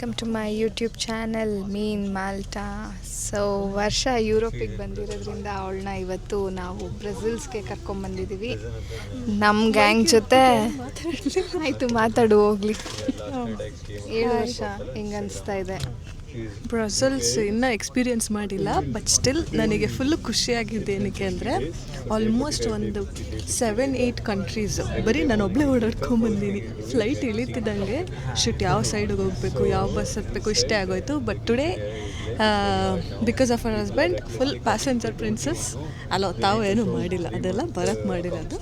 Welcome to my YouTube channel mean Malta. So ವರ್ಷ ಯುರೋಪಿಗೆ ಬಂದಿರೋದ್ರಿಂದ ಅವಳನ್ನ ಇವತ್ತು ನಾವು ಬ್ರೆಜಿಲ್ಸ್ಗೆ ಕರ್ಕೊಂಬಂದಿದ್ದೀವಿ ನಮ್ಮ ಗ್ಯಾಂಗ್ ಜೊತೆ. ಆಯಿತು ಮಾತಾಡು ಹೋಗ್ಲಿ. 7 ವರ್ಷ ಹೆಂಗೆ ಅನಿಸ್ತಾ ಇದೆ? ಬ್ರಸೆಲ್ಸ್ ಇನ್ನೂ ಎಕ್ಸ್ಪೀರಿಯೆನ್ಸ್ ಮಾಡಿಲ್ಲ, ಬಟ್ ಸ್ಟಿಲ್ ನನಗೆ ಫುಲ್ಲು ಖುಷಿಯಾಗಿದೆ. ಏನಕ್ಕೆ ಅಂದರೆ ಆಲ್ಮೋಸ್ಟ್ ಒಂದು 7-8 ಕಂಟ್ರೀಸ್ ಬರೀ ನಾನು ಒಬ್ಬಳೇ ಓಡಾಡ್ಕೊಂಬಂದೀನಿ. ಫ್ಲೈಟ್ ಇಳಿತಿದ್ದಂಗೆ ಯಾವ ಸೈಡಿಗೆ ಹೋಗಬೇಕು, ಯಾವ ಬಸ್ ಹತ್ತಬೇಕು ಇಷ್ಟೇ ಆಗೋಯ್ತು. But today because of our husband full passenger princess ಅಲ್ಲ, ತಾವು ಏನೂ ಮಾಡಿಲ್ಲ, ಅದೆಲ್ಲ ಬರೋಕ್ಕೆ ಮಾಡಿರೋದು.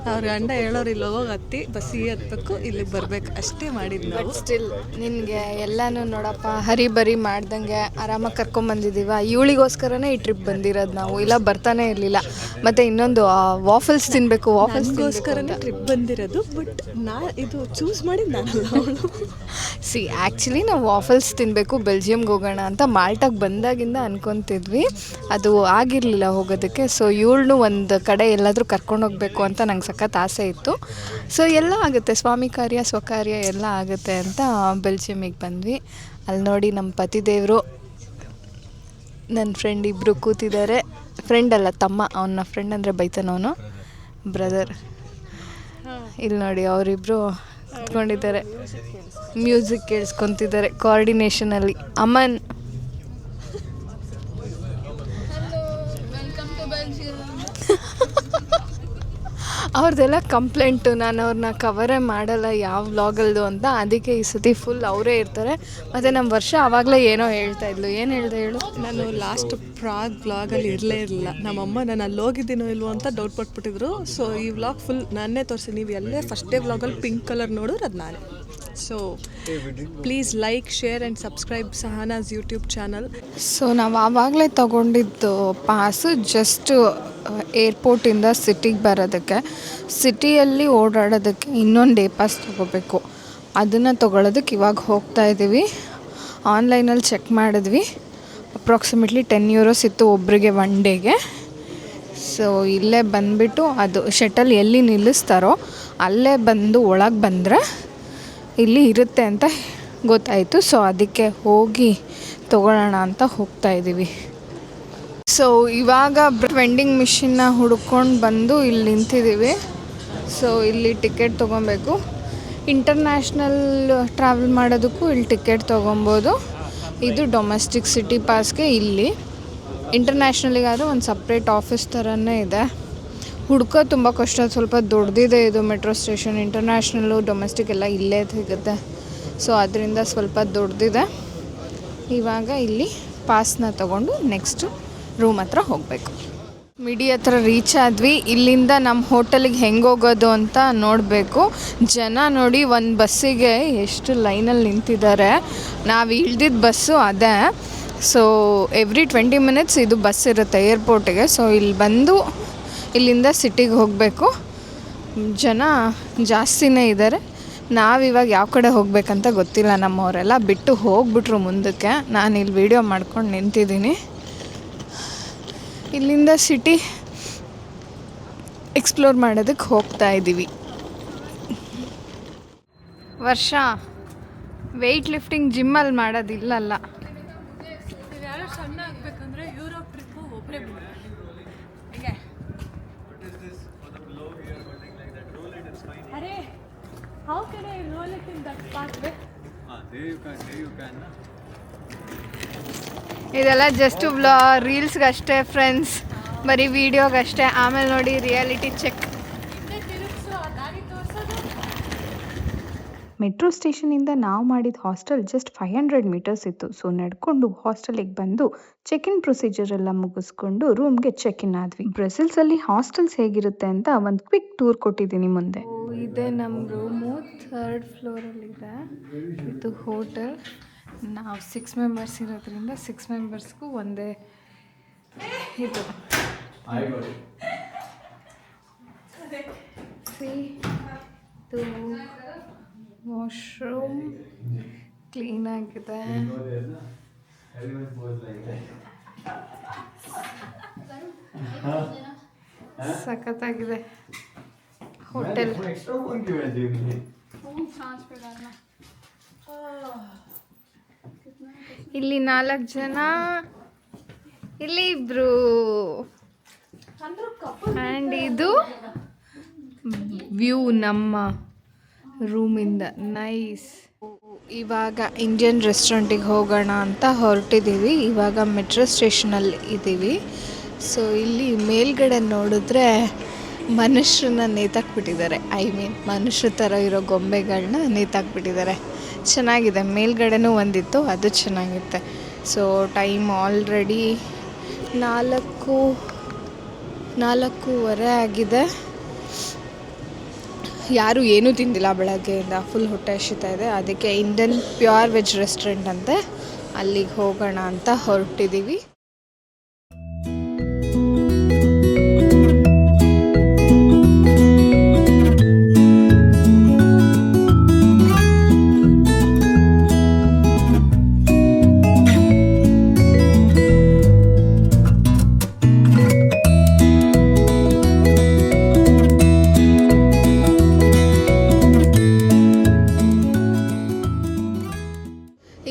ಅವ್ರ ಗಂಡ ಹೇಳೋರು ಇಲ್ಲಿ ಹೋಗಿ ಹತ್ತಿ ಬಸ್ಸಿಗೆ ಹತ್ತಬೇಕು, ಇಲ್ಲಿಗೆ ಬರಬೇಕು ಅಷ್ಟೇ ಮಾಡಿದ್ದು ನಾವು. ಸ್ಟಿಲ್ ನಿನಗೆ ಎಲ್ಲನೂ ನೋಡಪ್ಪ ಹರಿ ಬರಿ ಮಾಡ್ದಂಗೆ ಆರಾಮಾಗಿ ಕರ್ಕೊಂಬಂದಿದ್ದೀವ. ಇವಳಿಗೋಸ್ಕರನೇ ಈ ಟ್ರಿಪ್ ಬಂದಿರೋದು ನಾವು, ಇಲ್ಲ ಬರ್ತಾನೆ ಇರಲಿಲ್ಲ. ಮತ್ತು ಇನ್ನೊಂದು ವಾಫಲ್ಸ್ ತಿನ್ನಬೇಕು, ವಾಫಲ್ಸ್ಗೋಸ್ಕರನೇ ಟ್ರಿಪ್ ಬಂದಿರೋದು. ಬಟ್ ಇದು ಚೂಸ್ ಮಾಡಿದ್ದು ನಾನು. ಆ್ಯಕ್ಚುಲಿ ನಾವು ವಾಫಲ್ಸ್ ತಿನ್ನಬೇಕು, ಬೆಲ್ಜಿಯಮ್ಗೆ ಹೋಗೋಣ ಅಂತ ಮಾಲ್ಟಾಗೆ ಬಂದಾಗಿಂದ ಅನ್ಕೊತಿದ್ವಿ. ಅದು ಆಗಿರಲಿಲ್ಲ ಹೋಗೋದಕ್ಕೆ. ಸೊ ಇವಳನ್ನು ಒಂದು ಕಡೆ ಎಲ್ಲಾದರೂ ಕರ್ಕೊಂಡೋಗ್ಬೇಕು ಅಂತ ನಂಗೆ ಸಖತ್ ಆಸೆ ಇತ್ತು. ಸೊ ಎಲ್ಲ ಆಗುತ್ತೆ, ಸ್ವಾಮಿ ಕಾರ್ಯ ಸ್ವಕಾರ್ಯ ಎಲ್ಲ ಆಗುತ್ತೆ ಅಂತ ಬೆಲ್ಜಿಯಮಿಗೆ ಬಂದ್ವಿ. ಅಲ್ಲಿ ನೋಡಿ ನಮ್ಮ ಪತಿದೇವರು, ನನ್ನ ಫ್ರೆಂಡ್ ಇಬ್ಬರು ಕೂತಿದ್ದಾರೆ. ಫ್ರೆಂಡ್ ಅಲ್ಲ ತಮ್ಮ, ಅವನ ಫ್ರೆಂಡ್ ಅಂದರೆ ಬೈತಾನವನು, ಬ್ರದರ್. ಇಲ್ಲಿ ನೋಡಿ ಅವರಿಬ್ಬರು ಕೂತ್ಕೊಂಡಿದ್ದಾರೆ, ಮ್ಯೂಸಿಕ್ ಕೇಳಿಸ್ಕೊತಿದ್ದಾರೆ ಕೋಆರ್ಡಿನೇಷನಲ್ಲಿ. ಅಮನ್ ಅವ್ರದ್ದೆಲ್ಲ ಕಂಪ್ಲೇಂಟು, ನಾನು ಅವ್ರನ್ನ ಕವರೇ ಮಾಡಲ್ಲ ಯಾವ ವ್ಲಾಗಲ್ದು ಅಂತ. ಅದಕ್ಕೆ ಈ ಸತಿ ಫುಲ್ ಅವರೇ ಇರ್ತಾರೆ. ಮತ್ತು ನಮ್ಮ ವರ್ಷ ಆವಾಗಲೇ ಏನೋ ಹೇಳ್ತಾಯಿದ್ಲು. ಏನು ಹೇಳ್ದೆ ಹೇಳು? ನಾನು ಲಾಸ್ಟ್ ಪ್ರಾಗ್ ವ್ಲಾಗಲ್ಲಿ ಇರಲೇ ಇರಲಿಲ್ಲ. ನಮ್ಮಮ್ಮ ನಾನು ಅಲ್ಲಿ ಹೋಗಿದ್ದೀನೋ ಇಲ್ವೋ ಅಂತ ಡೌಟ್ ಪಟ್ಬಿಟ್ಟಿದ್ರು. ಸೊ ಈ ವ್ಲಾಗ್ ಫುಲ್ ನಾನೇ ತೋರಿಸಿ. ನೀವು ಎಲ್ಲೇ ಫಸ್ಟ್ ಡೇ ವ್ಲಾಗಲ್ಲಿ ಪಿಂಕ್ ಕಲರ್ ನೋಡಿದ್ರೆ ಅದು ನಾನೇ. So please like, share and subscribe Sahana's YouTube channel. So ನಾವು ಆವಾಗಲೇ ತೊಗೊಂಡಿದ್ದು ಪಾಸು ಜಸ್ಟ್ ಏರ್ಪೋರ್ಟಿಂದ ಸಿಟಿಗೆ ಬರೋದಕ್ಕೆ. ಸಿಟಿಯಲ್ಲಿ ಓಡಾಡೋದಕ್ಕೆ ಇನ್ನೊಂದು ಡೇ ಪಾಸ್ ತೊಗೋಬೇಕು. ಅದನ್ನು ತೊಗೊಳೋದಕ್ಕೆ ಇವಾಗ ಹೋಗ್ತಾ ಇದ್ದೀವಿ. ಆನ್ಲೈನಲ್ಲಿ ಚೆಕ್ ಮಾಡಿದ್ವಿ, ಅಪ್ರಾಕ್ಸಿಮೇಟ್ಲಿ €10 ಇತ್ತು ಒಬ್ಬರಿಗೆ 1 ಡೇಗೆ. ಸೊ ಇಲ್ಲೇ ಬಂದುಬಿಟ್ಟು ಅದು ಶಟಲ್ ಎಲ್ಲಿ ನಿಲ್ಲಿಸ್ತಾರೋ ಅಲ್ಲೇ ಬಂದು ಒಳಗೆ ಬಂದರೆ ಇಲ್ಲಿ ಇರುತ್ತೆ ಅಂತ ಗೊತ್ತಾಯಿತು. ಸೊ ಅದಕ್ಕೆ ಹೋಗಿ ತೊಗೊಳ್ಳೋಣ ಅಂತ ಹೋಗ್ತಾ ಇದ್ದೀವಿ. ಸೊ ಇವಾಗ ವೆಂಡಿಂಗ್ ಮಿಷಿನ್ನ ಹುಡ್ಕೊಂಡು ಬಂದು ಇಲ್ಲಿ ನಿಂತಿದ್ದೀವಿ. ಸೊ ಇಲ್ಲಿ ಟಿಕೆಟ್ ತೊಗೊಬೇಕು. ಇಂಟರ್ನ್ಯಾಷ್ನಲ್ ಟ್ರಾವೆಲ್ ಮಾಡೋದಕ್ಕೂ ಇಲ್ಲಿ ಟಿಕೆಟ್ ತೊಗೊಬೋದು. ಇದು ಡೊಮೆಸ್ಟಿಕ್ ಸಿಟಿ ಪಾಸ್ಗೆ ಇಲ್ಲಿ. ಇಂಟರ್ನ್ಯಾಷ್ನಲಿಗಾದರೆ ಒಂದು ಸಪ್ರೇಟ್ ಆಫೀಸ್ ಥರನೇ ಇದೆ. ಹುಡ್ಕೋದು ತುಂಬ ಕಷ್ಟ, ಸ್ವಲ್ಪ ದೊಡ್ಡದಿದೆ ಇದು ಮೆಟ್ರೋ ಸ್ಟೇಷನ್. ಇಂಟರ್ನ್ಯಾಷ್ನಲ್ಲು ಡೊಮೆಸ್ಟಿಕ್ ಎಲ್ಲ ಇಲ್ಲೇ ಸಿಗುತ್ತೆ. ಸೊ ಅದರಿಂದ ಸ್ವಲ್ಪ ದೊಡ್ಡದಿದೆ. ಇವಾಗ ಇಲ್ಲಿ ಪಾಸ್ನ ತೊಗೊಂಡು ನೆಕ್ಸ್ಟು ರೂಮ್ ಹತ್ರ ಹೋಗಬೇಕು. ಮಿಡಿ ಹತ್ರ ರೀಚ್ ಆದ್ವಿ. ಇಲ್ಲಿಂದ ನಮ್ಮ ಹೋಟೆಲಿಗೆ ಹೆಂಗೆ ಹೋಗೋದು ಅಂತ ನೋಡಬೇಕು. ಜನ ನೋಡಿ ಒಂದು ಬಸ್ಸಿಗೆ ಎಷ್ಟು ಲೈನಲ್ಲಿ ನಿಂತಿದ್ದಾರೆ. ನಾವು ಇಳ್ದಿದ್ದ ಬಸ್ಸು ಅದೇ. ಸೊ ಎವ್ರಿ 20 ಮಿನಿಟ್ಸ್ ಇದು ಬಸ್ ಇರುತ್ತೆ ಏರ್ಪೋರ್ಟಿಗೆ. ಸೊ ಇಲ್ಲಿ ಬಂದು ಇಲ್ಲಿಂದ ಸಿಟಿಗೆ ಹೋಗಬೇಕು. ಜನ ಜಾಸ್ತಿನೇ ಇದ್ದಾರೆ. ನಾವಿವಾಗ ಯಾವ ಕಡೆ ಹೋಗಬೇಕಂತ ಗೊತ್ತಿಲ್ಲ. ನಮ್ಮವರೆಲ್ಲ ಬಿಟ್ಟು ಹೋಗ್ಬಿಟ್ರು ಮುಂದಕ್ಕೆ. ನಾನು ಇಲ್ಲಿ ವೀಡಿಯೋ ಮಾಡ್ಕೊಂಡು ನಿಂತಿದ್ದೀನಿ. ಇಲ್ಲಿಂದ ಸಿಟಿ ಎಕ್ಸ್ಪ್ಲೋರ್ ಮಾಡೋದಕ್ಕೆ ಹೋಗ್ತಾ ಇದ್ದೀವಿ. ವರ್ಷ ವೆಯ್ಟ್ ಲಿಫ್ಟಿಂಗ್ ಜಿಮ್ಮಲ್ಲಿ ಮಾಡೋದಿಲ್ಲಲ್ಲ. ಯಾರು ಸಣ್ಣ ಆಗಬೇಕಂದ್ರೆ ಯುರೋಪ್ ಟ್ರಿಪ್ಪು ಒಬ್ಬರೇ ಅರೆ how can I roll it in that pathway? there you can. ಇದೆಲ್ಲ ಜಸ್ಟ್ ರೀಲ್ಸ್ಗಷ್ಟೇ ಫ್ರೆಂಡ್ಸ್, ಬರೀ ವೀಡಿಯೋಗಷ್ಟೇ. ಆಮೇಲೆ ನೋಡಿ ರಿಯಾಲಿಟಿ ಚೆಕ್. ಮೆಟ್ರೋ ಸ್ಟೇಷನಿಂದ ನಾವು ಮಾಡಿದ ಹಾಸ್ಟೆಲ್ ಜಸ್ಟ್ 500 ಮೀಟರ್ಸ್ ಇತ್ತು. ಸೊ ನಡ್ಕೊಂಡು ಹಾಸ್ಟೆಲಿಗೆ ಬಂದು ಚೆಕ್ ಇನ್ ಪ್ರೊಸೀಜರ್ ಎಲ್ಲ ಮುಗಿಸ್ಕೊಂಡು ರೂಮ್ಗೆ ಚೆಕ್ ಇನ್ ಆದ್ವಿ. ಬ್ರೆಸಿಲ್ಸಲ್ಲಿ ಹಾಸ್ಟೆಲ್ಸ್ ಹೇಗಿರುತ್ತೆ ಅಂತ ಒಂದು ಕ್ವಿಕ್ ಟೂರ್ ಕೊಟ್ಟಿದ್ದೀನಿ ಮುಂದೆ. ಇದೆ ನಮ್ಮ ರೂಮು, 3rd ಫ್ಲೋರಲ್ಲಿದೆ. ಇದು ಹೋಟೆಲ್. ನಾವು 6 ಮೆಂಬರ್ಸ್ ಇರೋದ್ರಿಂದ 6 ಮೆಂಬರ್ಸ್ಗೂ ಒಂದೇ ಇದು. ಇದು ವಾಶ್ರೂಮ್ ಕ್ಲೀನಾಗಿದೆ. ಸಖತ್ತಾಗಿದೆ ಹೋಟೆಲ್. ಇಲ್ಲಿ 4 ಜನ, ಇಲ್ಲಿ 1 ಆ್ಯಂಡ್ ಇದು ವ್ಯೂ ನಮ್ಮ ರೂಮಿಂದ. ನೈಸ್. ಇವಾಗ ಇಂಡಿಯನ್ ರೆಸ್ಟೋರೆಂಟಿಗೆ ಹೋಗೋಣ ಅಂತ ಹೊರಟಿದ್ದೀವಿ. ಇವಾಗ ಮೆಟ್ರೋ ಸ್ಟೇಷನಲ್ಲಿ ಇದ್ದೀವಿ. ಸೊ ಇಲ್ಲಿ ಮೇಲ್ಗಡೆ ನೋಡಿದ್ರೆ ಮನುಷ್ಯರನ್ನ ನೇತಾಕ್ಬಿಟ್ಟಿದ್ದಾರೆ. ಮನುಷ್ಯ ಥರ ಇರೋ ಗೊಂಬೆಗಳನ್ನ ನೇತಾಕ್ಬಿಟ್ಟಿದ್ದಾರೆ. ಚೆನ್ನಾಗಿದೆ. ಮೇಲ್ಗಡೆನೂ ಒಂದಿತ್ತು, ಅದು ಚೆನ್ನಾಗಿರುತ್ತೆ. ಸೊ ಟೈಮ್ ಆಲ್ರೆಡಿ 4:30 ಆಗಿದೆ. ಯಾರೂ ಏನೂ ತಿಂದಿಲ್ಲ ಬೆಳಗ್ಗೆಯಿಂದ. ಫುಲ್ ಹೊಟ್ಟೆ ಹಸಿತಾ ಇದೆ. ಅದಕ್ಕೆ ಇಂಡಿಯನ್ ಪ್ಯೂರ್ ವೆಜ್ ರೆಸ್ಟೋರೆಂಟ್ ಅಂತೆ, ಅಲ್ಲಿಗೆ ಹೋಗೋಣ ಅಂತ ಹೊರಟಿದ್ದೀವಿ.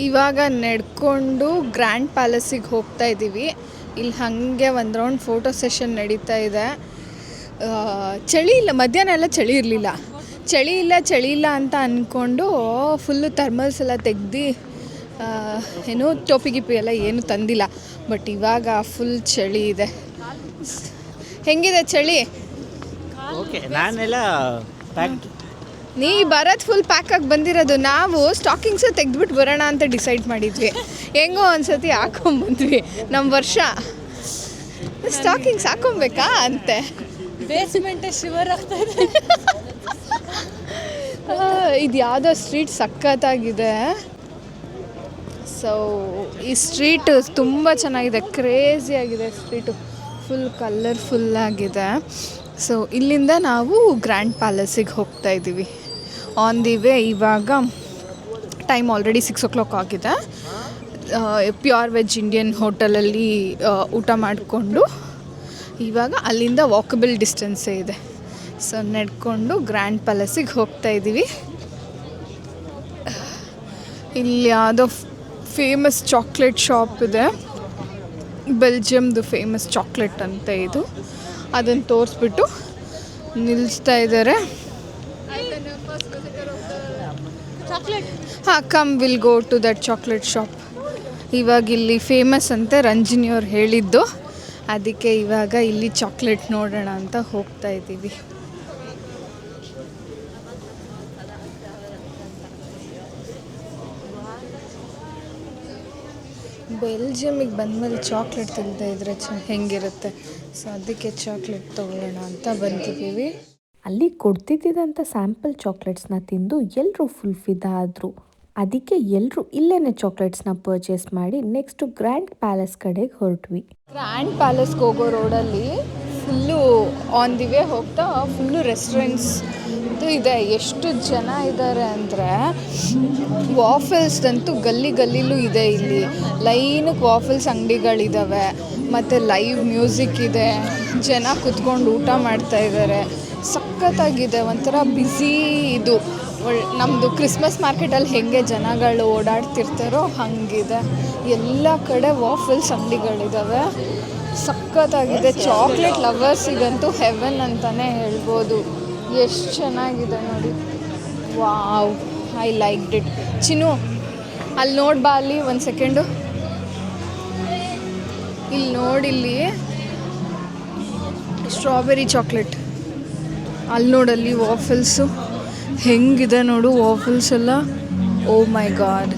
ಇವಾಗ ನಡ್ಕೊಂಡು ಗ್ರ್ಯಾಂಡ್ ಪ್ಯಾಲೇಸಿಗೆ ಹೋಗ್ತಾ ಇದ್ದೀವಿ. ಇಲ್ಲಿ ಹಾಗೆ ಒಂದು ರೌಂಡ್ ಫೋಟೋ ಸೆಷನ್ ನಡೀತಾ ಇದೆ. ಚಳಿ ಇಲ್ಲ, ಮಧ್ಯಾಹ್ನ ಎಲ್ಲ ಚಳಿ ಇರಲಿಲ್ಲ. ಚಳಿ ಇಲ್ಲ ಅಂತ ಅಂದ್ಕೊಂಡು ಫುಲ್ಲು ಥರ್ಮಲ್ಸ್ ಎಲ್ಲ ತೆಗ್ದು ಏನೋ ಟೋಪಿ ಗಿಪಿ ಎಲ್ಲ ಏನೂ ತಂದಿಲ್ಲ. ಬಟ್ ಇವಾಗ ಫುಲ್ ಚಳಿ ಇದೆ. ಹೆಂಗಿದೆ ಚಳಿ? ಓಕೆ, ನಾನೆಲ್ಲ ಪ್ಯಾಕ್ಡ್. ನೀ ಬರೋದು ಫುಲ್ ಪ್ಯಾಕಾಗಿ ಬಂದಿರೋದು. ನಾವು ಸ್ಟಾಕಿಂಗ್ಸು ತೆಗೆದ್ಬಿಟ್ಟು ಬರೋಣ ಅಂತ ಡಿಸೈಡ್ ಮಾಡಿದ್ವಿ. ಹೆಂಗೋ ಒಂದ್ಸತಿ ಹಾಕೊಂಬಂದ್ವಿ. ನಮ್ಮ ವರ್ಷ ಸ್ಟಾಕಿಂಗ್ಸ್ ಹಾಕೊಬೇಕಾ ಅಂತೆ. ಬೇಸ್ಮೆಂಟೇ ಶಿವರ್ ಆಗ್ತಾ ಇದೆ. ಇದು ಯಾವುದೋ ಸ್ಟ್ರೀಟ್ ಸಖತ್ತಾಗಿದೆ. ಸೊ ಈ ಸ್ಟ್ರೀಟ್ ತುಂಬ ಚೆನ್ನಾಗಿದೆ. ಕ್ರೇಜಿಯಾಗಿದೆ ಸ್ಟ್ರೀಟು. ಫುಲ್ ಕಲರ್ಫುಲ್ಲಾಗಿದೆ. ಸೊ ಇಲ್ಲಿಂದ ನಾವು ಗ್ರ್ಯಾಂಡ್ ಪ್ಯಾಲೇಸಿಗೆ ಹೋಗ್ತಾ ಇದ್ದೀವಿ. ಆನ್ ದಿ ವೇ ಇವಾಗ ಟೈಮ್ ಆಲ್ರೆಡಿ 6 o'clock ಆಗಿದೆ. ಪ್ಯೂರ್ ವೆಜ್ ಇಂಡಿಯನ್ ಹೋಟೆಲಲ್ಲಿ ಊಟ ಮಾಡಿಕೊಂಡು ಇವಾಗ ಅಲ್ಲಿಂದ ವಾಕಬಲ್ ಡಿಸ್ಟೆನ್ಸೇ ಇದೆ. ಸೊ ನಡ್ಕೊಂಡು ಗ್ರ್ಯಾಂಡ್ ಪ್ಯಾಲೇಸಿಗೆ ಹೋಗ್ತಾ ಇದ್ದೀವಿ. ಇಲ್ಲಿ ಯಾವುದೋ ಫೇಮಸ್ ಚಾಕ್ಲೇಟ್ ಶಾಪ್ ಇದೆ. ಬೆಲ್ಜಿಯಮ್ದು ಫೇಮಸ್ ಚಾಕ್ಲೇಟ್ ಅಂತ ಇದು. ಅದನ್ನು ತೋರಿಸ್ಬಿಟ್ಟು ನಿಲ್ಲಿಸ್ತಾ ಇದ್ದಾರೆ. Come we'll go to that chocolate shop. ಇವಾಗ ಇಲ್ಲಿ ಫೇಮಸ್ ಅಂತೆ, ರಂಜಿನಿಯವ್ರು ಹೇಳಿದ್ದು. ಅದಕ್ಕೆ ಇವಾಗ ಇಲ್ಲಿ ಚಾಕ್ಲೇಟ್ ನೋಡೋಣ ಅಂತ ಹೋಗ್ತಾ ಇದ್ದೀವಿ. ಬೆಲ್ಜಿಯಮಿಗೆ ಬಂದಮೇಲೆ ಚಾಕ್ಲೇಟ್ ತಿಂತಾ ಇದ್ರೆ ಹೆಂಗಿರುತ್ತೆ. ಸೊ ಅದಕ್ಕೆ ಚಾಕ್ಲೇಟ್ ತೊಗೊಳ್ಳೋಣ ಅಂತ ಬಂದಿದ್ದೀವಿ. ಅಲ್ಲಿ ಕೊಡ್ತಿದ್ದಂಥ ಸ್ಯಾಂಪಲ್ ಚಾಕ್ಲೇಟ್ಸ್ನ ತಿಂದು ಎಲ್ಲರೂ ಫುಲ್ ಫಿದಾ ಆದರು. ಅದಕ್ಕೆ ಎಲ್ಲರೂ ಇಲ್ಲೇ ಚಾಕ್ಲೇಟ್ಸ್ನ ಪರ್ಚೇಸ್ ಮಾಡಿ ನೆಕ್ಸ್ಟು ಗ್ರ್ಯಾಂಡ್ ಪ್ಯಾಲೇಸ್ ಕಡೆಗೆ ಹೊರಟ್ವಿ. ಗ್ರ್ಯಾಂಡ್ ಪ್ಯಾಲೇಸ್ಗೆ ಹೋಗೋ ರೋಡಲ್ಲಿ ಫುಲ್ಲು ಆನ್ ದಿ ವೇ ಹೋಗ್ತಾ ಫುಲ್ಲು ರೆಸ್ಟೋರೆಂಟ್ಸ್ ಇದೆ. ಎಷ್ಟು ಜನ ಇದ್ದಾರೆ ಅಂದರೆ ವಾಫಲ್ಸ್ದಂತೂ ಗಲ್ಲಿಲೂ ಇದೆ. ಇಲ್ಲಿ ಲೈನಕ್ಕೆ ವಾಫಲ್ಸ್ ಅಂಗಡಿಗಳಿದ್ದಾವೆ. ಮತ್ತು ಲೈವ್ ಮ್ಯೂಸಿಕ್ ಇದೆ. ಜನ ಕುತ್ಕೊಂಡು ಊಟ ಮಾಡ್ತಾ ಇದ್ದಾರೆ. ಸಖತ್ತಾಗಿದೆ. ಒಂಥರ ಬ್ಯುಸಿ ಇದು. ನಮ್ಮದು ಕ್ರಿಸ್ಮಸ್ ಮಾರ್ಕೆಟಲ್ಲಿ ಹೇಗೆ ಜನಗಳು ಓಡಾಡ್ತಿರ್ತಾರೋ ಹಾಗಿದೆ. ಎಲ್ಲ ಕಡೆ ವಾಫಲ್ಸ್ ಅಂಗಡಿಗಳಿದ್ದಾವೆ. ಸಖತ್ತಾಗಿದೆ. ಚಾಕ್ಲೇಟ್ ಲವರ್ಸಿಗಂತೂ ಹೆವೆನ್ ಅಂತಲೇ ಹೇಳ್ಬೋದು. ಎಷ್ಟು ಚೆನ್ನಾಗಿದೆ ನೋಡಿ. Wow, I liked it. Chinnu ಅಲ್ಲಿ ನೋಡ್ಬಾ, ಅಲ್ಲಿ ಒಂದು ಸೆಕೆಂಡು ಇಲ್ಲಿ ನೋಡಿಲ್ಲಿ ಸ್ಟ್ರಾಬೆರಿ ಚಾಕ್ಲೇಟ್. ಅಲ್ಲಿ ನೋಡಲ್ಲಿ ವಾಫಲ್ಸು ಹೆಂಗಿದೆ ನೋಡು. ವಾಫಲ್ಸ್ ಎಲ್ಲ ಓ ಮೈ ಗಾಡ್,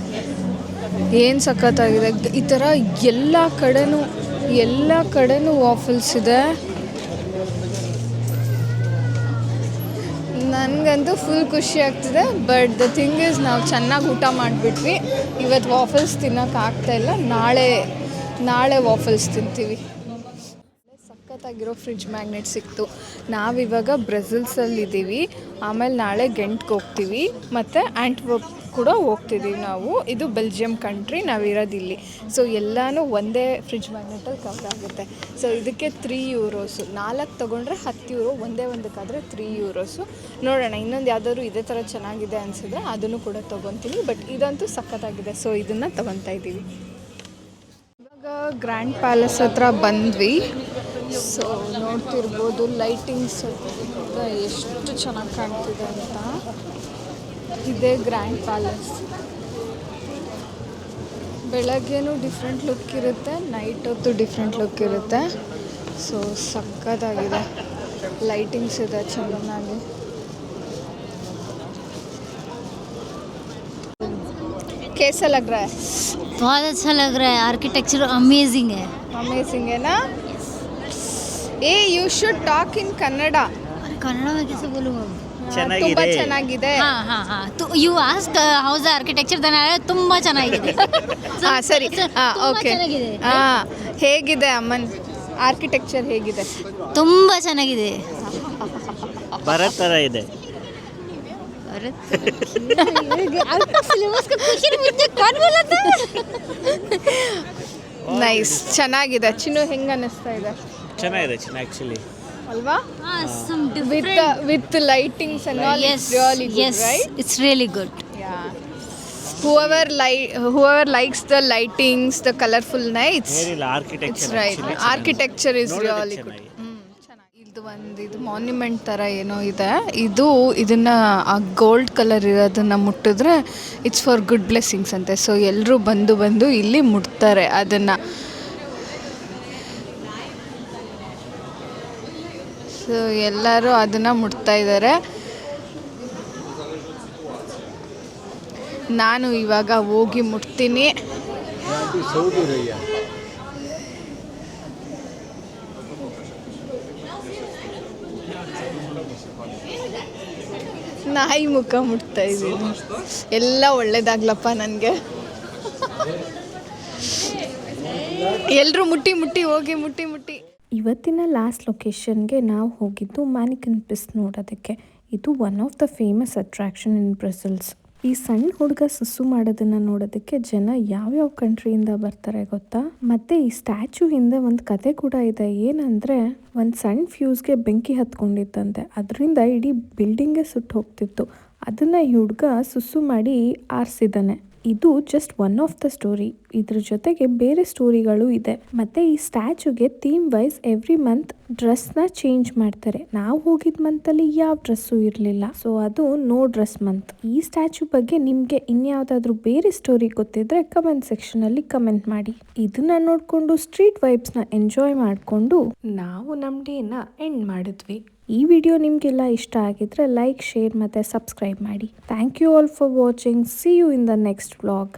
ಏನು ಸಖತ್ತಾಗಿದೆ. ಈ ಥರ ಎಲ್ಲ ಕಡೆನೂ ವಾಫಲ್ಸ್ ಇದೆ. ನನಗಂತೂ ಫುಲ್ ಖುಷಿ ಆಗ್ತಿದೆ. ಬಟ್ ದ ಥಿಂಗ್ ಈಸ್, ನಾವು ಚೆನ್ನಾಗಿ ಊಟ ಮಾಡಿಬಿಟ್ವಿ. ಇವತ್ತು ವಾಫಲ್ಸ್ ತಿನ್ನೋಕ್ಕಾಗ್ತಾಯಿಲ್ಲ. ನಾಳೆ ವಾಫಲ್ಸ್ ತಿಂತೀವಿ. ಸಖತ್ತಾಗಿರೋ ಫ್ರಿಡ್ಜ್ ಮ್ಯಾಗ್ನೆಟ್ ಸಿಕ್ತು. ನಾವಿವಾಗ ಬ್ರೆಸಲ್ಸಲ್ಲಿದ್ದೀವಿ. ಆಮೇಲೆ ನಾಳೆ ಗೆಂಟ್ಗೆ ಹೋಗ್ತೀವಿ. ಮತ್ತು ಆ್ಯಂಟ್ವರ್ಪ್ ಕೂಡ ಹೋಗ್ತಿದ್ದೀವಿ ನಾವು. ಇದು ಬೆಲ್ಜಿಯಂ ಕಂಟ್ರಿ, ನಾವಿರೋದಿಲ್ಲಿ. ಸೊ ಎಲ್ಲನೂ ಒಂದೇ ಫ್ರಿಡ್ಜ್ ಮ್ಯಾಗ್ನೆಟಲ್ಲಿ ಕವರ್ ಆಗುತ್ತೆ. ಸೊ ಇದಕ್ಕೆ €3. 4 ತೊಗೊಂಡ್ರೆ €10. ಒಂದಕ್ಕಾದರೆ €3. ನೋಡೋಣ, ಇನ್ನೊಂದು ಯಾವುದಾದ್ರು ಇದೇ ಥರ ಚೆನ್ನಾಗಿದೆ ಅನಿಸಿದ್ರೆ ಅದನ್ನು ಕೂಡ ತೊಗೊತೀನಿ. ಬಟ್ ಇದಂತೂ ಸಖತ್ತಾಗಿದೆ. ಸೊ ಇದನ್ನು ತೊಗೊತಾ ಇದ್ದೀವಿ. ಈಗ ಗ್ರ್ಯಾಂಡ್ ಪ್ಯಾಲೇಸ್ ಹತ್ರ ಬಂದ್ವಿ. ಸೊ ನೋಡ್ತಿರ್ಬೋದು ಲೈಟಿಂಗ್ಸ್ ಎಷ್ಟು ಚೆನ್ನಾಗಿ ಕಾಣ್ತಿದೆ ಅಂತ. ಇದೇ ಗ್ರ್ಯಾಂಡ್ ಪ್ಯಾಲೇಸ್. ಬೆಳಗ್ಗೆನೂ ಡಿಫ್ರೆಂಟ್ ಲುಕ್ ಇರುತ್ತೆ, ನೈಟ್ ಹೊತ್ತು ಡಿಫ್ರೆಂಟ್ ಲುಕ್ ಇರುತ್ತೆ. ಸೊ ಸಕ್ಕತ್ತಾಗಿದೆ, ಲೈಟಿಂಗ್ಸ್ ಇದೆ ಚೆನ್ನಾಗಿ. कैसा लग रहा है? बहुत अच्छा लग रहा है, आर्किटेक्चर अमेजिंग है. अमेजिंग है ना? ए you should talk in Kannada. अरे कन्नड़ में कैसे बोलूँगा? ತುಂಬಾ ಚೆನ್ನಾಗಿದೆ. हाँ हाँ हाँ तो you ask how the architecture ದನ ತುಂಬಾ ಚೆನ್ನಾಗಿದೆ. ಹಾಂ ಸರಿ, ಹಾಂ ತುಂಬಾ ಓಕೆ. ಚೆನ್ನಾಗಿದೆ. ಹಾಂ ಹೇಗಿದೆ ಅಮ್ಮನ್ ಆರ್ಕಿಟೆಕ್ಚರ್ ಹೇಗಿದೆ? ತುಂಬಾ ಚೆನ್ನಾಗಿದೆ. ಭರತ್ ಥರ ಇದೆ. ನೈಸ್, ಚೆನ್ನಾಗಿದೆ. ಚಿನ್ನು ಹೆಂಗೆ ಅನ್ನಿಸ್ತಾ ಇದೆ? ಚೆನ್ನಾಗಿದೆ ಆ್ಯಕ್ಚುಲಿ ಅಲ್ವಾ? Some with different. With lightings and all Yes, it's really good, yes, right? it's really good. Yeah. Whoever likes the lightings, the colorful nights, ಏನಿಲ್ಲ it's architecture right. Architecture is ನೋಡೋದಕ್ಕೆ really good. ಚೆನ್ನಾಗಿದೆ. ಇದು monument ಥರ ಏನೋ ಇದೆ. ಇದನ್ನು ಆ gold colour ಇರೋದನ್ನು ಮುಟ್ಟಿದ್ರೆ ಇಟ್ಸ್ ಫಾರ್ ಗುಡ್ ಬ್ಲೆಸ್ಸಿಂಗ್ಸ್ ಅಂತೆ. ಸೊ ಎಲ್ಲರೂ ಬಂದು ಇಲ್ಲಿ ಮುಟ್ತಾರೆ ಅದನ್ನು. ಸೊ ಎಲ್ಲರೂ ಅದನ್ನು ಮುಟ್ತಾ ಇದ್ದಾರೆ. ನಾನು ಇವಾಗ ಹೋಗಿ ಮುಟ್ತೀನಿ. ನಾಯಿ ಮುಖ ಮುಟ್ತಾ ಇದ್ದೀನಿ. ಎಲ್ಲ ಒಳ್ಳೇದಾಗ್ಲಪ್ಪ ನನಗೆ. ಎಲ್ಲರೂ ಮುಟ್ಟಿ ಹೋಗಿ ಮುಟ್ಟಿ. ಇವತ್ತಿನ ಲಾಸ್ಟ್ ಲೊಕೇಶನ್ಗೆ ನಾವು ಹೋಗಿದ್ದು ಮ್ಯಾನಿಕನ್ ಪಿಸ್ ನೋಡೋದಕ್ಕೆ. ಇದು one of the famous attraction in Brussels. ಈ ಸಣ್ಣ ಹುಡುಗ ಸುಸ್ಸು ಮಾಡೋದನ್ನು ನೋಡೋದಕ್ಕೆ ಜನ ಯಾವ್ಯಾವ ಕಂಟ್ರಿಯಿಂದ ಬರ್ತಾರೆ ಗೊತ್ತಾ? ಮತ್ತು ಈ ಸ್ಟ್ಯಾಚು ಹಿಂದೆ ಒಂದು ಕತೆ ಕೂಡ ಇದೆ. ಏನಂದರೆ ಒಂದು ಸಣ್ಣ ಫ್ಯೂಸ್ಗೆ ಬೆಂಕಿ ಹತ್ಕೊಂಡಿತ್ತಂತೆ, ಅದರಿಂದ ಇಡೀ ಬಿಲ್ಡಿಂಗೇ ಸುಟ್ಟು ಹೋಗ್ತಿತ್ತು. ಅದನ್ನು ಈ ಹುಡುಗ ಸುಸ್ಸು ಮಾಡಿ ಆರಿಸಿದ್ದಾನೆ. ಇದು just one of the story. ಇದ್ರ ಜೊತೆಗೆ ಬೇರೆ ಸ್ಟೋರಿಗಳು ಇದೆ. ಮತ್ತು ಈ ಸ್ಟ್ಯಾಚುಗೆ ಥೀಮ್ ವೈಸ್ ಎವ್ರಿ ಮಂತ್ ಡ್ರೆಸ್ನ ಚೇಂಜ್ ಮಾಡ್ತಾರೆ. ನಾವು ಹೋಗಿದ್ದ ಮಂತಲ್ಲಿ ಯಾವ ಡ್ರೆಸ್ಸು ಇರಲಿಲ್ಲ, ಸೊ ಅದು ನೋ ಡ್ರೆಸ್ ಮಂತ್. ಈ ಸ್ಟ್ಯಾಚು ಬಗ್ಗೆ ನಿಮಗೆ ಇನ್ಯಾವುದಾದ್ರೂ ಬೇರೆ ಸ್ಟೋರಿ ಗೊತ್ತಿದ್ರೆ ಕಮೆಂಟ್ ಸೆಕ್ಷನಲ್ಲಿ ಕಮೆಂಟ್ ಮಾಡಿ. ಇದನ್ನ ನೋಡಿಕೊಂಡು ಸ್ಟ್ರೀಟ್ ವೈಬ್ಸ್ನ ಎಂಜಾಯ್ ಮಾಡಿಕೊಂಡು ನಾವು ನಮ್ಮ ಡೇನ ಎಂಡ್ ಮಾಡಿದ್ವಿ. ಈ ವಿಡಿಯೋ ನಿಮಗೆಲ್ಲ ಇಷ್ಟ ಆಗಿದ್ರೆ ಲೈಕ್, ಶೇರ್ ಮತ್ತು ಸಬ್ಸ್ಕ್ರೈಬ್ ಮಾಡಿ. Thank you all for watching. See you in the next vlog.